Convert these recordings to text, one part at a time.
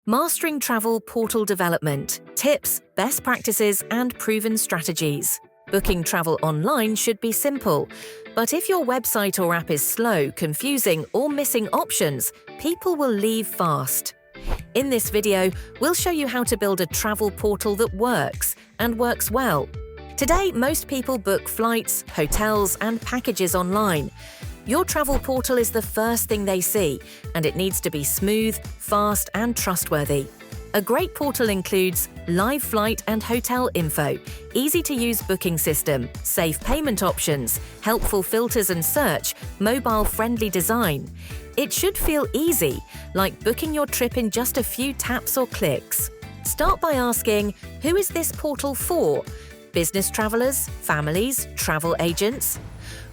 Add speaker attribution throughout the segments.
Speaker 1: Mastering travel portal development, tips, best practices, and proven strategies. Booking travel online should be simple, but if your website or app is slow, confusing, or missing options, people will leave fast. In this video, we'll show you how to build a travel portal that works, and works well. Today, most people book flights, hotels, and packages online. Your travel portal is the first thing they see, and it needs to be smooth, fast, and trustworthy. A great portal includes live flight and hotel info, easy-to-use booking system, safe payment options, helpful filters and search, mobile-friendly design. It should feel easy, like booking your trip in just a few taps or clicks. Start by asking, who is this portal for? Business travelers, families, travel agents?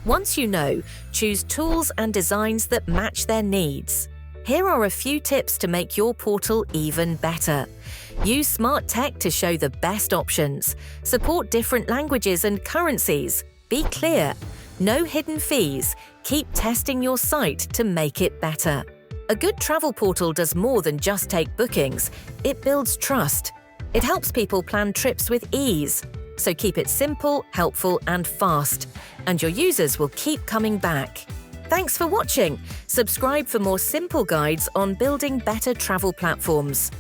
Speaker 1: Once you know, choose tools and designs that match their needs. Here are a few tips to make your portal even better. Use smart tech to show the best options. Support different languages and currencies. Be clear. No hidden fees. Keep testing your site to make it better. A good travel portal does more than just take bookings. It builds trust. It helps people plan trips with ease. So keep it simple, helpful, and fast. And your users will keep coming back. Thanks for watching. Subscribe for more simple guides on building better travel platforms.